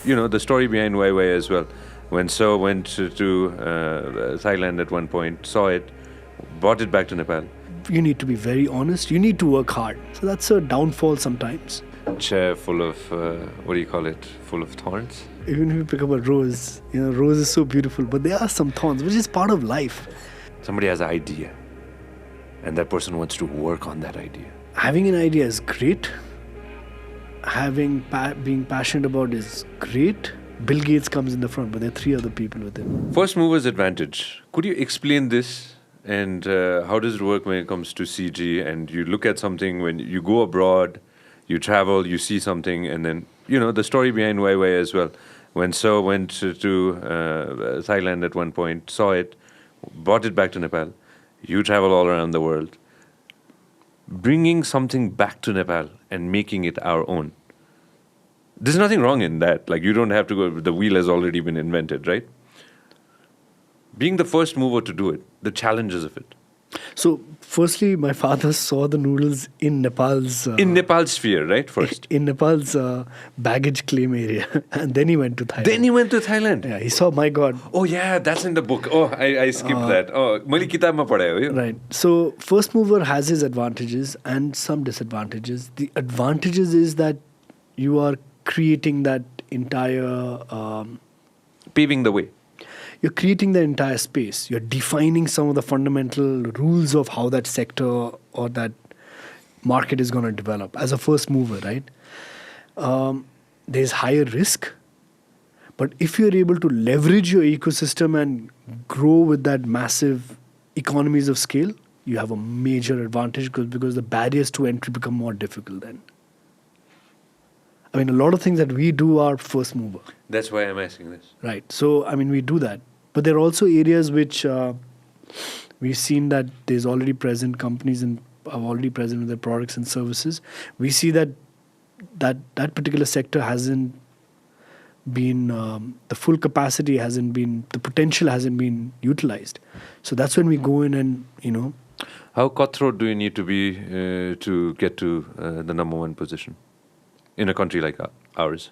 the story behind YY as well. When So went to Thailand at one point, saw it, brought it back to Nepal. You need to be very honest. You need to work hard. So that's a downfall sometimes. Chair full of, full of thorns. Even if you pick up a rose, rose is so beautiful, but there are some thorns, which is part of life. Somebody has an idea, and that person wants to work on that idea. Having an idea is great. Being passionate about is great. Bill Gates comes in the front, but there are 3 other people with him. First mover's advantage. Could you explain this? And how does it work when it comes to CG? And you look at something when you go abroad, you travel, you see something, and then, the story behind YY as well. When So went to Thailand at one point, saw it, brought it back to Nepal. You travel all around the world. Bringing something back to Nepal and making it our own. There's nothing wrong in that. Like, you don't have to go, the wheel has already been invented, right? Being the first mover to do it, the challenges of it. So, firstly, my father saw the noodles in Nepal's... in Nepal's sphere, right? First. In Nepal's baggage claim area. And then he went to Thailand. Then he went to Thailand? Yeah, he saw, my God. Oh, yeah, that's in the book. Oh, I skipped that. Oh, मैले किताबमा पढायो यो. Right. So, first mover has his advantages and some disadvantages. The advantages is that you are creating that entire... paving the way. You're creating the entire space. You're defining some of the fundamental rules of how that sector or that market is going to develop as a first mover, right? There's higher risk. But if you're able to leverage your ecosystem and grow with that massive economies of scale, you have a major advantage because the barriers to entry become more difficult then. I mean, a lot of things that we do are first mover. That's why I'm asking this. Right. So, I mean, we do that. But there are also areas which we've seen that there's already present companies and are already present with their products and services. We see that particular sector hasn't been, the full capacity hasn't been, the potential hasn't been utilized. So that's when we go in and, How cutthroat do you need to be to get to the number 1 position in a country like ours?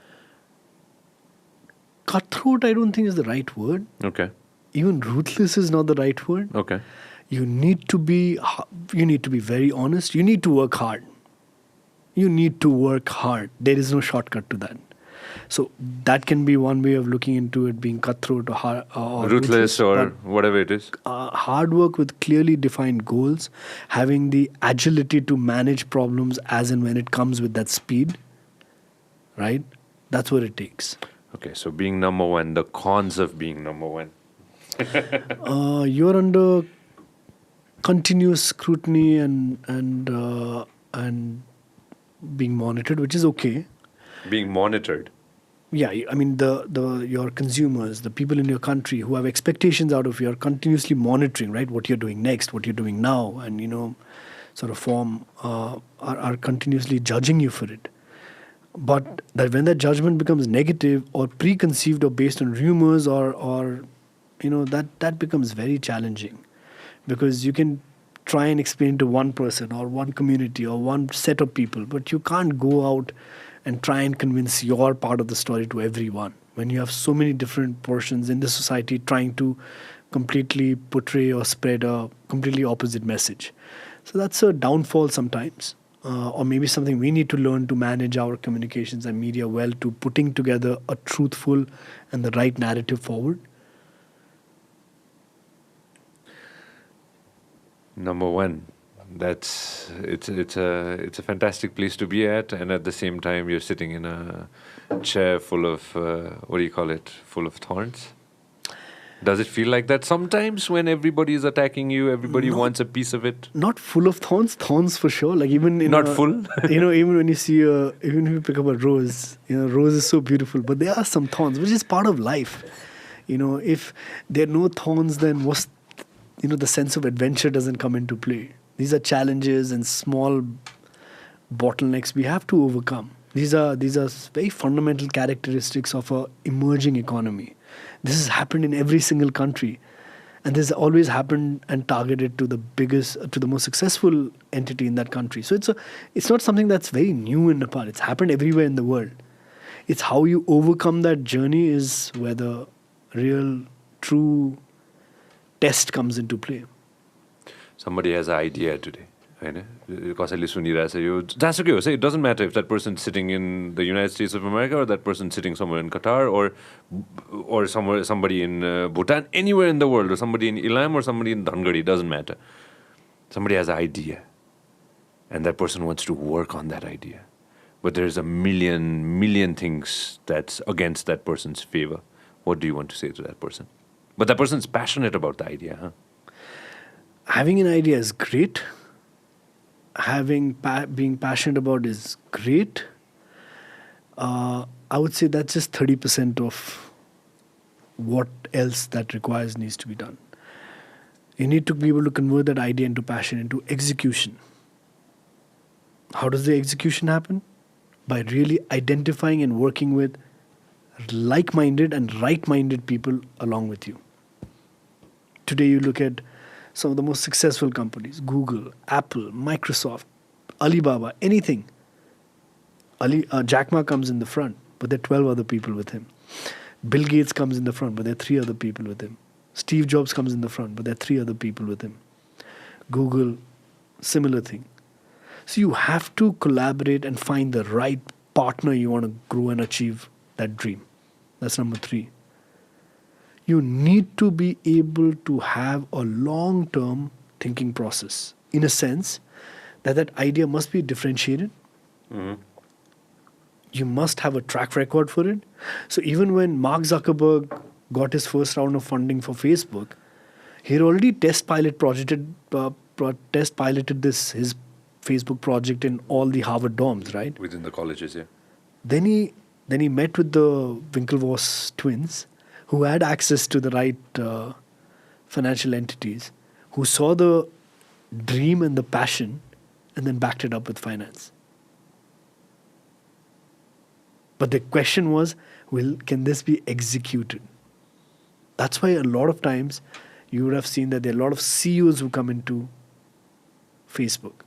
Cutthroat, I don't think is the right word. Okay. Even ruthless is not the right word. Okay. You need to be very honest. You need to work hard. You need to work hard. There is no shortcut to that. So that can be one way of looking into it, being cutthroat or ruthless or whatever it is. Hard work with clearly defined goals, having the agility to manage problems as and when it comes with that speed, right? That's what it takes. Okay, so being number 1, the cons of being number 1. You're under continuous scrutiny and being monitored, which is okay. Being monitored. Yeah, I mean your consumers, the people in your country who have expectations out of you are continuously monitoring, right? What you're doing next, what you're doing now, and sort of are continuously judging you for it. But that when that judgment becomes negative or preconceived or based on rumors or that becomes very challenging, because you can try and explain to one person or one community or one set of people, but you can't go out and try and convince your part of the story to everyone when you have so many different portions in the society trying to completely portray or spread a completely opposite message. So that's a downfall sometimes. Or maybe something we need to learn to manage our communications and media well, to putting together a truthful and the right narrative forward. Number 1, it's a fantastic place to be at, and at the same time you're sitting in a chair full of full of thorns. Does it feel like that sometimes when everybody is attacking you, everybody wants a piece of it? Not full of thorns for sure. Like even in not full. Even when you see even if you pick up a rose, rose is so beautiful, but there are some thorns, which is part of life. If there are no thorns, then what's the sense of adventure doesn't come into play. These are challenges and small bottlenecks we have to overcome. These are very fundamental characteristics of an emerging economy. This has happened in every single country, and this has always happened and targeted to the most successful entity in that country. So it's not something that's very new in Nepal. It's happened everywhere in the world. It's how you overcome that journey is where the real, true test comes into play. Somebody has an idea today. कसैले सुनिरहेछ यो जहाँसुकै होस् है, it doesn't matter if that person's sitting in the United States of America or that person's sitting somewhere in Qatar or somebody in Bhutan, anywhere in the world, or somebody in Ilam or somebody in Dhangadi, doesn't matter. Somebody has an idea and that person wants to work on that idea. But there's a million things that's against that person's favor. What do you want to say to that person? But that person's passionate about the idea, huh? Having an idea is great. Being passionate about is great. I would say that's just 30% of what else that requires needs to be done. You need to be able to convert that idea into passion, into execution. How does the execution happen? By really identifying and working with like-minded and right-minded people along with you. Today you look at some of the most successful companies, Google, Apple, Microsoft, Alibaba, anything. Jack Ma comes in the front, but there are 12 other people with him. Bill Gates comes in the front, but there are 3 other people with him. Steve Jobs comes in the front, but there are 3 other people with him. Google, similar thing. So you have to collaborate and find the right partner you want to grow and achieve that dream. That's number 3. You need to be able to have a long-term thinking process, in a sense that idea must be differentiated. Mm-hmm. You must have a track record for it. So even when Mark Zuckerberg got his first round of funding for Facebook, he had already test piloted his Facebook project in all the Harvard dorms, right? Within the colleges, yeah. Then he met with the Winklevoss twins, who had access to the right financial entities, who saw the dream and the passion, and then backed it up with finance. But the question was, can this be executed? That's why a lot of times you would have seen that there are a lot of CEOs who come into Facebook.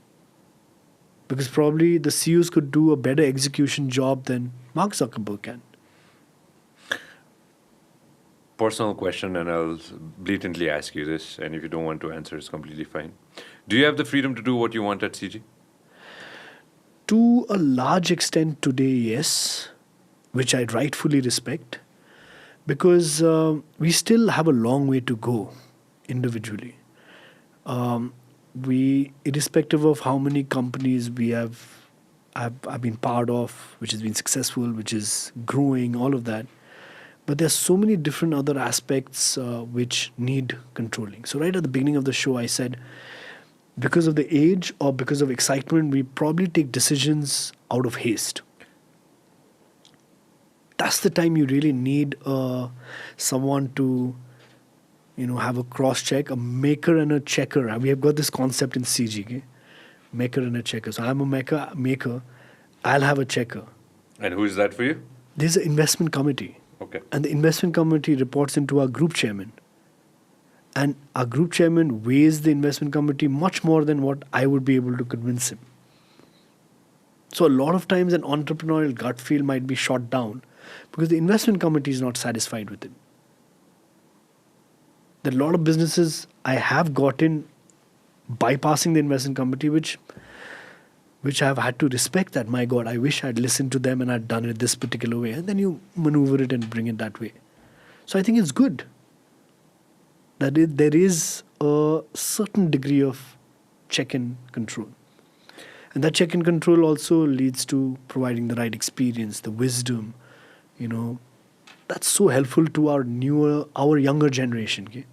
Because probably the CEOs could do a better execution job than Mark Zuckerberg can. Personal question, and I'll blatantly ask you this, and if you don't want to answer, it's completely fine. Do you have the freedom to do what you want at CG? To a large extent today, yes, which I rightfully respect, because we still have a long way to go individually. Irrespective of how many companies we have been part of, which has been successful, which is growing, all of that, but there's so many different other aspects which need controlling. So right at the beginning of the show, I said, because of the age or because of excitement, we probably take decisions out of haste. That's the time you really need someone to, have a cross-check, a maker and a checker. We have got this concept in CG, okay? Maker and a checker. So I'm a maker, I'll have a checker. And who is that for you? There's an investment committee. Okay. And the investment committee reports into our group chairman. And our group chairman weighs the investment committee much more than what I would be able to convince him. So a lot of times an entrepreneurial gut feel might be shot down because the investment committee is not satisfied with it. There are a lot of businesses I have gotten bypassing the investment committee, which I've had to respect that. My God, I wish I'd listened to them and I'd done it this particular way. And then you maneuver it and bring it that way. So I think it's good that there is a certain degree of check and control. And that check and control also leads to providing the right experience, the wisdom, That's so helpful to our younger generation. Okay?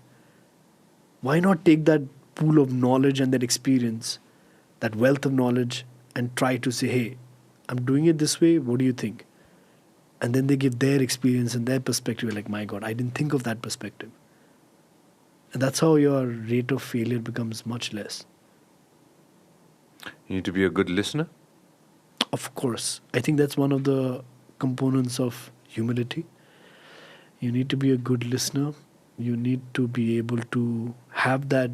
Why not take that pool of knowledge and that experience, that wealth of knowledge, and try to say, hey, I'm doing it this way, what do you think? And then they give their experience and their perspective. You're like, my God, I didn't think of that perspective. And that's how your rate of failure becomes much less. You need to be a good listener? Of course. I think that's one of the components of humility. You need to be a good listener. You need to be able to have that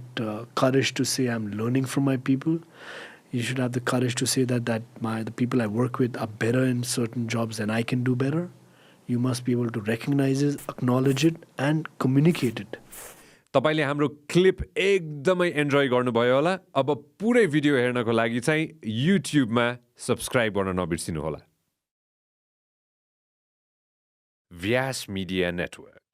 courage to say, I'm learning from my people. You should have the courage to say that the people I work with are better in certain jobs than I can do better. You must be able to recognize it, acknowledge it, and communicate it. तपाईले हाम्रो clip एकदमै enjoy गर्नुभयो होला. अब पुरै video हेर्नको लागि चाहिँ युट्युबमा सब्स्क्राइब गर्न नबिर्सिनु होला. Vyas Media Network.